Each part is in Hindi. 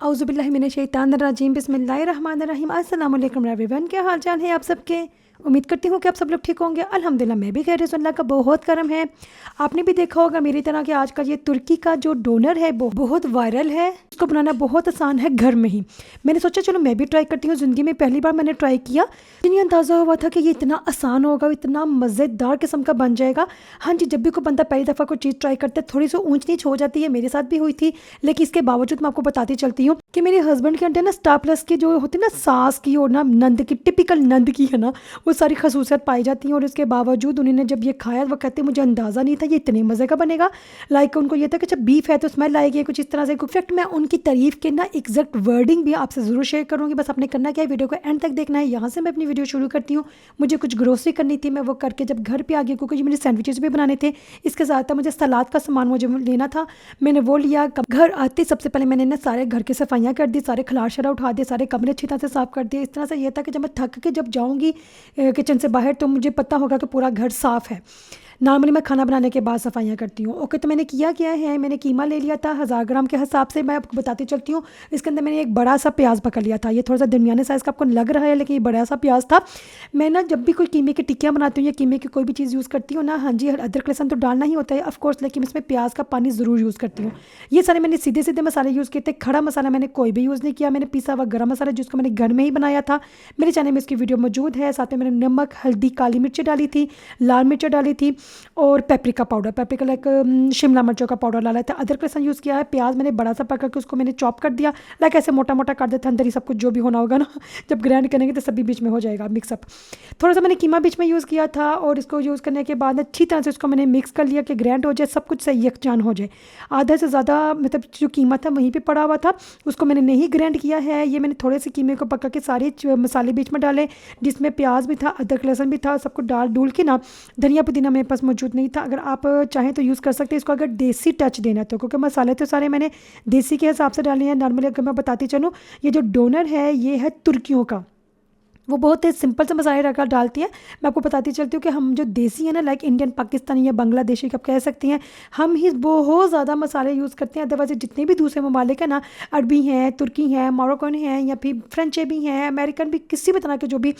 औज़ुबिल्लाहि मिनश्शैतानिर्रजीम बिस्मिल्लाहिर्रहमानिर्रहीम। अस्सलाम वालेकुम एवरीवन, क्या हाल चाल है आप सबके। उम्मीद करती हूँ कि आप सब लोग ठीक होंगे। अल्हम्दुलिल्लाह मैं भी खैरियत हूँ, अल्लाह का बहुत करम है। आपने भी देखा होगा मेरी तरह कि आजकल ये तुर्की का जो डोनर है वो बहुत वायरल है। इसको बनाना बहुत आसान है घर में ही। मैंने सोचा चलो मैं भी ट्राई करती हूँ, ज़िंदगी में पहली बार मैंने ट्राई किया। नहीं अंदाज़ा हुआ था कि ये इतना आसान होगा, इतना मज़ेदार किस्म का बन जाएगा। हाँ जी, जब भी कोई बंदा पहली दफ़ा कोई चीज़ ट्राई करता है थोड़ी सी ऊंच नीच हो जाती है, मेरे साथ भी हुई थी। लेकिन इसके बावजूद मैं आपको बताती चलती हूँ कि मेरे हस्बैंड के अंदर ना स्टार प्लस की जो होती है ना सास की और ना नंद की, टिपिकल नंद की है ना, वो सारी खसूसियत पाई जाती हैं। और इसके बावजूद उन्होंने जब ये खाया वो कहते मुझे अंदाज़ा नहीं था ये इतने मज़े का बनेगा। लाइक उनको ये था कि जब बीफ है तो स्मेल आएगी कुछ इस तरह से। इनफैक्ट मैं उनकी तारीफ़ के ना एग्जैक्ट वर्डिंग भी आपसे ज़रूर शेयर करूँगी। बस आपने करना क्या है, वीडियो को एंड तक देखना है। यहाँ से मैं अपनी वीडियो शुरू करती हूँ। मुझे कुछ ग्रोसरी करनी थी, मैं वो करके जब घर पर आ गई, क्योंकि मुझे सैंडविचेस भी बनाने थे, इसके साथ मुझे सलाद का सामान मुझे लेना था, मैंने वो लिया। घर आते सबसे पहले मैंने ना सारे घर की सफाइयाँ कर दी, सारे खलार शरा उठा दिए, सारे कमरे अच्छी तरह से साफ़ कर दिए। इस तरह से ये था कि जब मैं थक के जब जाऊँगी किचन से बाहर तो मुझे पता होगा कि पूरा घर साफ़ है। नॉर्मली मैं खाना बनाने के बाद सफाइयाँ करती हूँ। ओके, तो मैंने किया क्या है, मैंने कीमा ले लिया था 1000 ग्राम के हिसाब से। मैं आपको बताती चलती हूँ। इसके अंदर मैंने एक बड़ा सा प्याज पकड़ लिया था। ये थोड़ा सा दरमियाने साइज़ का आपको लग रहा है, लेकिन ये बड़ा सा प्याज था। मैं ना जब भी कोई कीमे की टिक्कियाँ बनाती हूँ या कीमे की कोई भी चीज़ यूज़ करती हूँ ना, हाँ जी, अदरक लहसुन तो डालना ही होता है ऑफकोर्स, लेकिन इसमें प्याज का पानी ज़रूर यूज़ करती हूँ। ये सारे मैंने सीधे सीधे मसाले यूज़ किए थे। खड़ा मसाला मैंने कोई भी यूज़ नहीं किया। मैंने पिसा हुआ गरम मसाला जिसको मैंने घर में ही बनाया था, मेरे चैनल में इसकी वीडियो मौजूद है। साथ में मैंने नमक, हल्दी, काली मिर्च डाली थी, लाल मिर्च डाली थी और paprika powder, paprika like Shimla मिर्चों का पाउडर डाला था। अदरक लहसुन यूज़ किया है। प्याज मैंने बड़ा सा पकड़ के उसको मैंने चॉप कर दिया, लाइक ऐसे मोटा मोटा कर देता अंदर ही सब कुछ जो भी होना होगा ना जब ग्राइंड करेंगे तो सभी बीच में हो जाएगा मिक्सअप। थोड़ा सा मैंने कीमा बीच में यूज़ किया था और इसको यूज़ करने के बाद अच्छी तरह से उसको मैंने मिक्स कर लिया कि ग्राइंड हो जाए, सब कुछ सही यकजान हो जाए। आधा से ज़्यादा मतलब जो कीमा था वहीं पर पड़ा हुआ था, उसको मैंने नहीं ग्राइंड किया है। ये मैंने थोड़े से कीमे को पका के सारे मसाले बीच में डाले, जिसमें प्याज भी था, अदरक लहसुन भी था, सब कुछ डाल डूल के ना। धनिया पुदीना मेरे पास मौजूद नहीं था, अगर आप चाहें तो यूज़ कर सकते हैं इसको अगर देसी टच देना तो, क्योंकि मसाले तो सारे मैंने देसी के हिसाब से डाले हैं। नॉर्मली अगर मैं बताती चलूँ, ये जो डोनर है ये है तुर्कियों का, वो बहुत ही सिंपल से मसाले रखकर डालती है। मैं आपको बताती चलती हूँ कि हम जो देसी है ना, लाइक इंडियन, पाकिस्तानी या बांग्लादेशी आप कह सकती हैं, हम ही बहुत ज़्यादा मसाले यूज़ करते हैं। अदरवाइज जितने भी दूसरे ममालिक हैं ना, अरबी हैं, तुर्की हैं, मोरक्कन हैं या फिर फ्रेंच भी हैं, अमेरिकन भी, किसी भी तरह के जो भी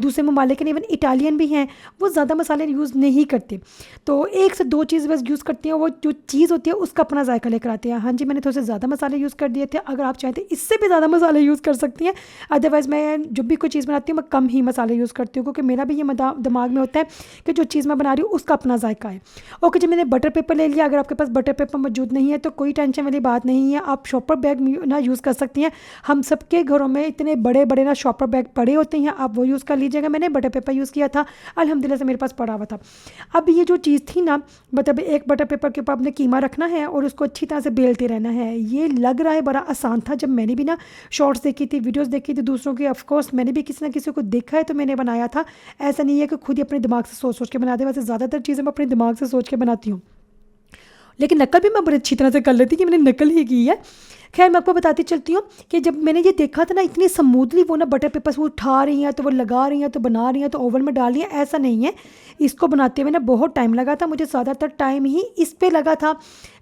दूसरे ममालिक हैं, इवन इटालियन भी हैं, वो ज़्यादा मसाले यूज़ नहीं करते। तो एक से दो चीज़ बस यूज़ करती हैं, वो जो चीज़ होती है उसका अपना जायका लेकर आते हैं। हाँ जी, मैंने थोड़े से ज़्यादा मसाले यूज़ कर दिए थे, अगर आप चाहें तो इससे भी ज़्यादा मसाले यूज़ कर सकती हैं। अदरवाइज़ मैं जब भी कोई चीज़ बनाती हूँ मैं कम ही मसाले यूज़ करती हूँ, क्योंकि मेरा भी ये दिमाग में होता है कि जो चीज़ मैं बना रही हूँ उसका अपना जायका है। ओके जी, मैंने बटर पेपर ले लिया। अगर आपके पास बटर पेपर मौजूद नहीं है तो कोई टेंशन वाली बात नहीं है, आप शॉपर बैग ना यूज़ कर सकती हैं। हम सबके घरों में इतने बड़े बड़े ना शॉपर बैग पड़े होते हैं, आप वो यूज़ कर लीजिएगा। मैंने बटर पेपर यूज़ किया था, अल्हम्दुलिल्लाह से मेरे पास पड़ा हुआ था। अब ये जो चीज़ थी ना, मतलब एक बटर पेपर के ऊपर आपने कीमा रखना है और उसको अच्छी तरह से बेलते रहना है। ये लग रहा है बड़ा आसान था, जब मैंने भी ना शॉर्ट्स देखी थी, वीडियोस देखी थी दूसरों की, ऑफकोर्स मैंने भी किसी ना किसी को देखा है तो मैंने बनाया था। ऐसा नहीं है कि खुद ही अपने दिमाग से सोच सोच के बनाते, वैसे ज़्यादातर चीज़ें मैं अपने दिमाग से सोच के बनाती हूँ, लेकिन नकल भी मैं बड़ी अच्छी तरह से कर लेती कि मैंने नकल ही की है। खैर मैं आपको बताती चलती हूँ कि जब मैंने ये देखा था ना, इतनी स्मूथली वो ना बटर पेपर वो उठा रही हैं तो वो लगा रही हैं तो बना रही हैं तो ओवन में डाल रही हैं, ऐसा नहीं है। इसको बनाते हुए ना बहुत टाइम लगा था मुझे, ज़्यादातर टाइम ही इस पे लगा था।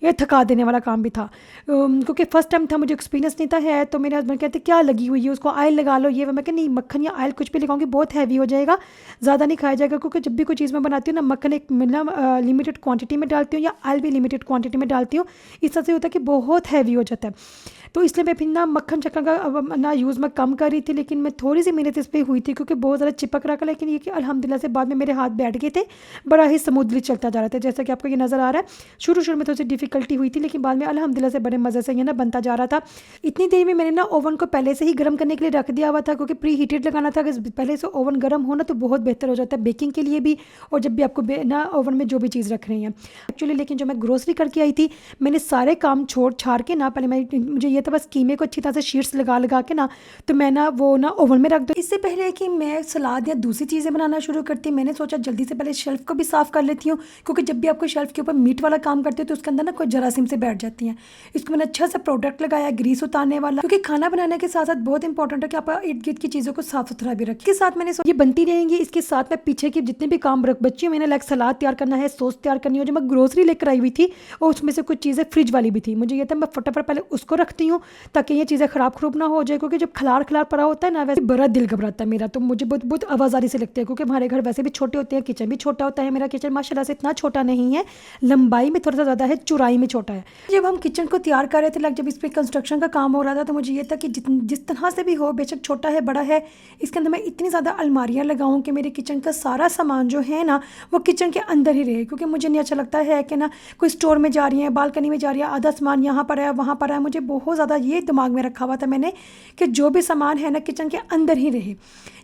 ये थका देने वाला काम भी था, क्योंकि फ़र्स्ट टाइम था, मुझे एक्सपीरियंस नहीं था है। तो मेरे हस्बैंड कहते क्या लगी हुई है, उसको ऑयल लगा लो। ये मैं कह नहीं, मक्खन या ऑयल कुछ भी लगाऊंगी बहुत हैवी हो जाएगा, ज़्यादा नहीं खाया जाएगा। क्योंकि जब भी कोई चीज़ मैं बनाती हूँ ना, मक्खन एक लिमिटेड क्वांटिटी में डालती हूँ या ऑयल भी लिमिटेड क्वांटिटी में डालती हूँ। इस तरह से होता है कि बहुत हैवी हो जाता है। तो इसलिए मैं फिर ना मक्खन शक्कर का ना यूज़ मैं कम कर रही थी, लेकिन मैं थोड़ी सी मेहनत इस पर हुई थी क्योंकि बहुत ज़्यादा चिपक रहा था। लेकिन ये कि अल्हम्दुलिल्लाह से बाद में मेरे हाथ बैठ गए थे, बड़ा ही स्मूथली चलता जा रहा था, जैसा कि आपको ये नज़र आ रहा है। शुरू शुरू में थोड़ी सी डिफ़िकल्टी हुई थी, लेकिन बाद में अल्हम्दुलिल्लाह से बड़े मज़े से ये ना बनता जा रहा था। इतनी देर में मैंने ना ओवन को पहले से ही गर्म करने के लिए रख दिया हुआ था, क्योंकि प्री हीटेड लगाना था। अगर पहले से ओवन गर्म होना तो बहुत बेहतर हो जाता है बेकिंग के लिए भी, और जब भी आपको ना ओवन में जो भी चीज़ रख रही हैं एक्चुअली। लेकिन जो मैं ग्रोसरी करके आई थी, मैंने सारे काम छोड़ छाड़ के ना, पहले मुझे ये था बस कीमे को अच्छी तरह से शीट्स लगा के ना, तो मैं ना वो ना ओवन में रख दूँ। इससे पहले कि मैं सलाद या दूसरी चीज़ें बनाना शुरू करती, मैंने सोचा जल्दी से पहले शेल्फ़ को भी साफ़ कर लेती हूँ, क्योंकि जब भी आपको शेल्फ़ के ऊपर मीट वाला काम करते हो तो उसके अंदर ना कोई जरासीम से बैठ जाती हैं। इसको मैंने अच्छा सा प्रोडक्ट लगाया, ग्रीस उतारने वाला, क्योंकि खाना बनाने के साथ साथ बहुत इंपॉर्टेंट है कि आप इर्द गिर्द की चीज़ों को साफ सुथरा भी रखें। इसके साथ मैंने ये बनती रहेंगी, इसके साथ मैं पीछे के जितने भी काम बच्ची हूँ, मैंने लाइक सलाद तैयार करना है, सॉस तैयार करनी है। जो मैं ग्रोसरी लेकर आई हुई थी और उसमें से कुछ चीज़ें फ्रिज वाली भी थी, मुझे ये था मैं फटाफट पहले उसको रखती हूँ हूँ ताकि ये चीज़ें ख़राब ना हो जाए, क्योंकि जब खलार खलार पड़ा होता है ना वैसे बड़ा दिल घबराता है मेरा, तो मुझे बहुत बहुत आवाज़ारी से लगती है, क्योंकि हमारे घर वैसे भी छोटे होते हैं, किचन भी छोटा होता है। मेरा किचन माशाल्लाह से इतना छोटा नहीं है, लंबाई में थोड़ा सा ज़्यादा है, चौड़ाई में छोटा है। जब हम किचन को तैयार कर रहे थे, लाइक जब इस पर कंस्ट्रक्शन का काम हो रहा था, तो मुझे ये था कि जिस तरह से भी हो, बेशक छोटा है बड़ा है, इसके अंदर मैं इतनी ज़्यादा अलमारियाँ लगाऊँ कि मेरे किचन का सारा सामान जो है ना वो किचन के अंदर ही रहे, क्योंकि मुझे नहीं अच्छा लगता है कि ना कोई स्टोर में जा रही है, बालकनी में जा रही है, आधा सामान यहाँ पर है वहाँ पर है। मुझे बहुत ज़्यादा ये दिमाग में रखा हुआ था मैंने कि जो भी सामान है ना किचन के अंदर ही रहे।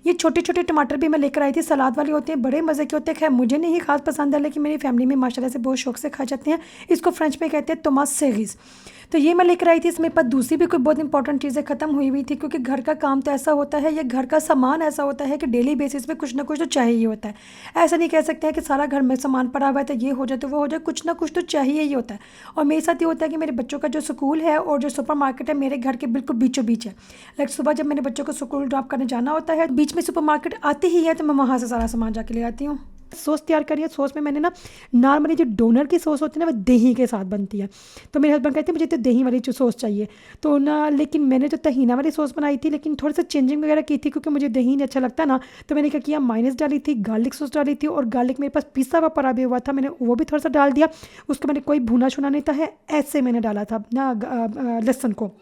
ये छोटे छोटे टमाटर भी मैं लेकर आई थी, सलाद वाले होते हैं, बड़े मज़े के होते हैं। खैर मुझे नहीं खास पसंद है, लेकिन मेरी फैमिली में माशाल्लाह से बहुत शौक से खा जाते हैं। इसको फ्रेंच में कहते हैं टोमास सेगिस। तो ये मैं लेकर आई थी। इसमें पर दूसरी भी कोई बहुत इंपॉर्टेंट चीज़ें ख़त्म हुई थी, क्योंकि घर का काम तो ऐसा होता है, या घर का सामान ऐसा होता है कि डेली बेसिस पे कुछ ना कुछ तो चाहिए होता है। ऐसा नहीं कह सकते हैं कि सारा घर में सामान पड़ा हुआ है तो ये हो जाए तो वो हो जाए, कुछ ना कुछ तो चाहिए ही होता है। और मेरे साथ ये होता है कि मेरे बच्चों का जो स्कूल है और जो सुपर मार्केट है मेरे घर के बिल्कुल बीचों बीच है। लाइक सुबह जब मेरे बच्चों को स्कूल ड्रॉप करने जाना होता है, बीच में सुपर मार्केट आती ही है, तो मैं वहाँ से सारा सामान जाके ले आती हूँ। सॉस तैयार करी है। सॉस में मैंने ना नॉर्मली जो डोनर की सॉस होती है ना वो दही के साथ बनती है, तो मेरे हस्बैंड कहते हैं मुझे तो दही वाली जो सॉस चाहिए, तो ना लेकिन मैंने तो तहीना वाली सॉस बनाई थी, लेकिन थोड़ा सा चेंजिंग वगैरह की थी क्योंकि मुझे दही नहीं अच्छा लगता ना। तो मैंने क्या किया, माइनस डाली थी, गार्लिक सॉस डाली थी, और गार्लिक मेरे पास पिसा हुआ पड़ा भी हुआ था, मैंने वो भी थोड़ा सा डाल दिया। उसको मैंने कोई भुना छुना नहीं था है, ऐसे मैंने डाला था ना लहसुन को।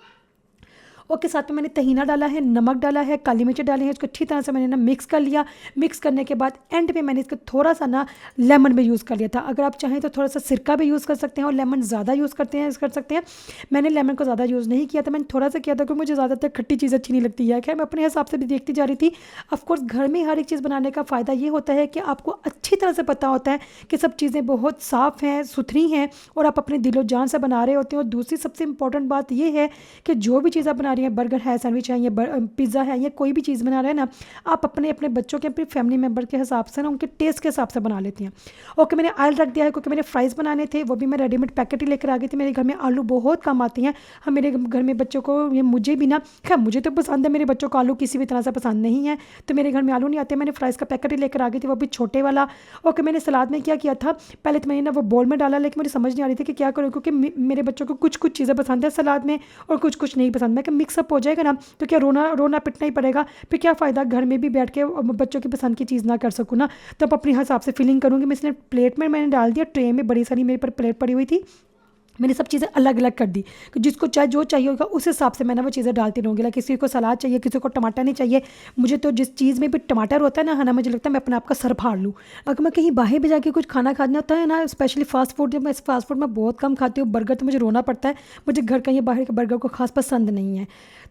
और के साथ में मैंने तहीना डाला है, नमक डाला है, काली मिर्च डाली है, इसको अच्छी तरह से मैंने ना मिक्स कर लिया। मिक्स करने के बाद एंड पे मैंने इसको थोड़ा सा ना लेमन भी यूज़ कर लिया था। अगर आप चाहें तो थोड़ा सा सिरका भी यूज़ कर सकते हैं, और लेमन ज़्यादा यूज़ कर सकते हैं। मैंने लेमन को ज़्यादा यूज़ नहीं किया था, मैंने थोड़ा सा किया था, क्योंकि मुझे ज़्यादातर खट्टी चीज़ अच्छी नहीं लगती है। खैर मैं अपने हिसाब से भी देखती जा रही थी। ऑफकोर्स घर में हर एक चीज़ बनाने का फ़ायदा ये होता है कि आपको अच्छी तरह से पता होता है कि सब चीज़ें बहुत साफ़ हैं, सुथरी हैं, और आप अपने दिलो जान से बना रहे होते हैं। और दूसरी सबसे इंपॉर्टेंट बात ये है कि जो भी चीज़ आप बना रही हैं, बर्गर है, सैंडविच है, या पिज़्ज़ा है, या कोई भी चीज़ बना रहे हैं ना, आप अपने अपने बच्चों के, अपने फैमिली मेम्बर के हिसाब से ना, उनके टेस्ट के हिसाब से बना लेती हैं। ओके, मैंने ऑयल रख दिया है, क्योंकि मैंने फ्राइज़ बनाने थे, वो भी मैं रेडीमेड पैकेट ही लेकर आ गई थी। मेरे घर में आलू बहुत कम आती हैं। हम मेरे घर में बच्चों को, ये मुझे भी ना, खैर मुझे तो पसंद है, मेरे बच्चों को आलू किसी भी तरह से पसंद नहीं है, तो मेरे घर में आलू नहीं आते। मैंने फ्राइज़ का पैकेट ही लेकर आ गई थी, वो भी छोटे वाला। ओके, मैंने सलाद में क्या किया था, पहले तो मैंने ना वो बोल में डाला, लेकिन मुझे समझ नहीं आ रही थी कि क्या करूँ, क्योंकि मेरे बच्चों को कुछ कुछ चीज़ें पसंद है सलाद में और कुछ कुछ नहीं पसंद। मैं कि मिक्सअप हो जाएगा ना तो क्या रोना पिटना ही पड़ेगा, फिर क्या फ़ायदा घर में भी बैठ के बच्चों की पसंद की चीज़ ना कर सकूँ ना। तो अब अपने हिसाब से फिलिंग करूँगी मैं। इसलिए प्लेट में मैंने डाल दिया, ट्रे में बड़ी सारी मेरे पर प्लेट पड़ी हुई थी, मैंने सब चीज़ें अलग अलग कर दी कि जिसको चाहे जो चाहिए होगा उस हिसाब से मैंने वो चीज़ें डालती रहूँगी। लाइक किसी को सलाद चाहिए, किसी को टमाटर नहीं चाहिए। मुझे तो जिस चीज़ में भी टमाटर होता है ना मुझे लगता है मैं अपने आप का सर फाड़ लूँ। अगर मैं कहीं बाहर भी जाके कुछ खाना खाना होता है ना, स्पेशली फास्ट फूड, जब मैं फास्ट फूड में बहुत कम खाती हूँ, बर्गर तो मुझे रोना पड़ता है। मुझे घर का या बाहर के बर्गर को खास पसंद नहीं है।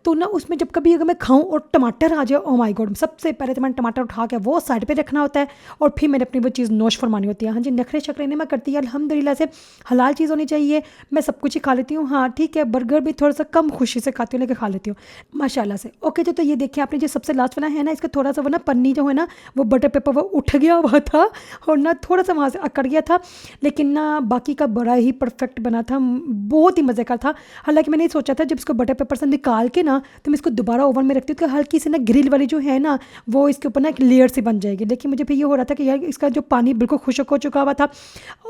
तो ना उसमें जब कभी अगर मैं खाऊं और टमाटर आ जाए, ओ माय गॉड, सबसे पहले तो मैंने टमाटर उठा के वो साइड पे रखना होता है, और फिर मैंने अपनी वो चीज़ नोश फरमानी होती है। हाँ जी, नखरे शखरे नहीं मैं करती है, अल्हम्दुलिल्लाह से हलाल चीज़ होनी चाहिए। मैं सब कुछ ही खा लेती हूँ। हाँ ठीक है, बर्गर भी थोड़ा सा कम खुशी से खाती हूँ, लेकर खा लेती हूँ माशाल्लाह से। ओके तो ये देखिए आपने जो सबसे लास्ट वाला है ना, इसका थोड़ा सा वो ना पन्नी जो है ना, वो बटर पेपर वो उठ गया हुआ था, और ना थोड़ा सा वहाँ से अकड़ गया था, लेकिन ना बाकी का बड़ा ही परफेक्ट बना था, बहुत ही मज़े का था। हालांकि मैंने सोचा था जब इसको बटर पेपर से निकाल के ना, तो मैं इसको दोबारा ओवन में रखती हूँ, तो हल्की सी ना ग्रिल वाली जो है ना वो इसके ऊपर ना एक लेयर से बन जाएगी। लेकिन मुझे फिर ये हो रहा था कि यार इसका जो पानी बिल्कुल खुश्क हो चुका हुआ था,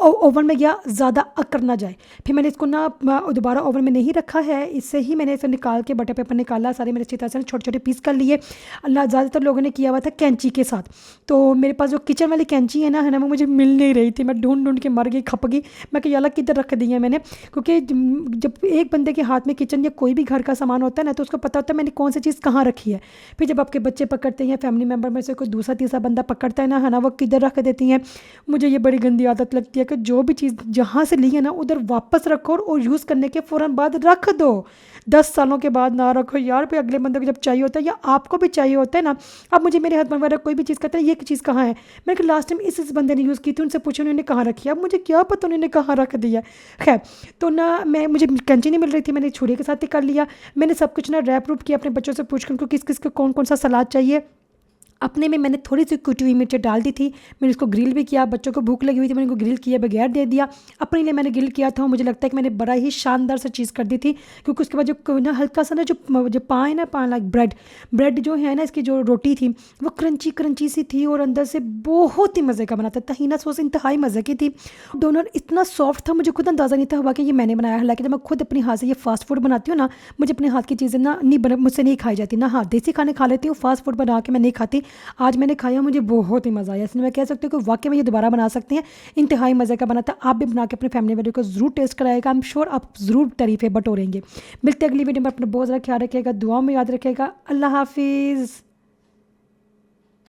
ओवन में गया ज़्यादा अकड़ ना जाए। फिर मैंने इसको ना दोबारा ओवन में नहीं रखा है, इससे ही मैंने इसे निकाल के बटर पेपर निकाला, सारे मैंने अच्छी तरह से छोटे छोटे पीस कर लिए। ज़्यादातर लोगों ने किया हुआ था कैंची के साथ, तो मेरे पास जो किचन वाली कैंची है ना वो मुझे मिल नहीं रही थी। मैं ढूंढ ढूंढ के मर गई, खप गई। मैं कि यार किधर रख दी है मैंने, क्योंकि जब एक बंदे के हाथ में किचन या कोई भी घर का सामान होता है ना, तो उसको पता होता है मैंने कौन सी चीज़ कहाँ रखी है। फिर जब आपके बच्चे पकड़ते हैं, फैमिली मेम्बर में से कोई दूसरा तीसरा बंदा पकड़ता है ना वो किधर रख देती हैं। मुझे ये बड़ी गंदी आदत लगती है कि जो भी चीज़ जहाँ से ली है ना उधर वापस रखो, और यूज़ करने के फ़ौरन बाद रख दो। 10 सालों के बाद ना रखो यार, फिर अगले बंदे को जब चाहिए होता है या आपको भी चाहिए होता है ना। अब मुझे मेरे हस्बैंड वगैरह कोई भी चीज़ कहते हैं ये चीज़ कहाँ है, मैंने कहा लास्ट टाइम इस बंदे ने यूज़ की थी, उनसे पूछो उन्होंने कहाँ रखी है। अब मुझे क्या पता उन्होंने कहाँ रख दिया। खैर तो ना मुझे कैंची नहीं मिल रही थी, मैंने छुरी के साथ ही कर लिया। मैंने सब कुछ ना रैप रूप किया अपने बच्चों से पूछ कर उनको किस किस को कौन कौन सा सलाद चाहिए। अपने में मैंने थोड़ी सी कुटी हुई मिर्च डाल दी थी। मैंने उसको ग्रिल भी किया, बच्चों को भूख लगी हुई थी, मैंने उनको ग्रिल किए बगैर दे दिया। अपने लिए मैंने ग्रिल किया था, मुझे लगता है कि मैंने बड़ा ही शानदार सा चीज़ कर दी थी, क्योंकि उसके बाद जो ना हल्का सा ना जो पान है ना, पान लाइक ब्रेड जो है ना, इसकी जो रोटी थी वो क्रंची क्रंची सी थी और अंदर से बहुत ही मज़े का बना था। तहीना सॉस इंतहाई मज़े की थी, डोनर इतना सॉफ्ट था, मुझे खुद अंदाज़ा नहीं था हुआ कि ये मैंने बनाया। हालांकि जब मैं खुद अपने हाथ से ये फास्ट फूड बनाती हूँ ना, मुझे अपने हाथ की चीज़ें ना मुझसे नहीं खाई जाती ना। हाँ, देसी खाने खा लेती हूँ, फास्ट फूड बना के मैं नहीं खाती। आज मैंने खाया, मुझे बहुत ही मज़ा आया, इसलिए मैं कह सकती हूँ कि वाकई में ये दोबारा बना सकते हैं। इंतहाई मज़े का बना था, आप भी बना के अपने फैमिली मेम्बर को ज़रूर टेस्ट कराएगा। आई एम श्योर आप ज़रूर तारीफ़ें बटोरेंगे। मिलते अगली वीडियो में, अपना बहुत ज़्यादा ख्याल रखिएगा, दुआओं में याद रखिएगा। अल्लाह हाफिज़।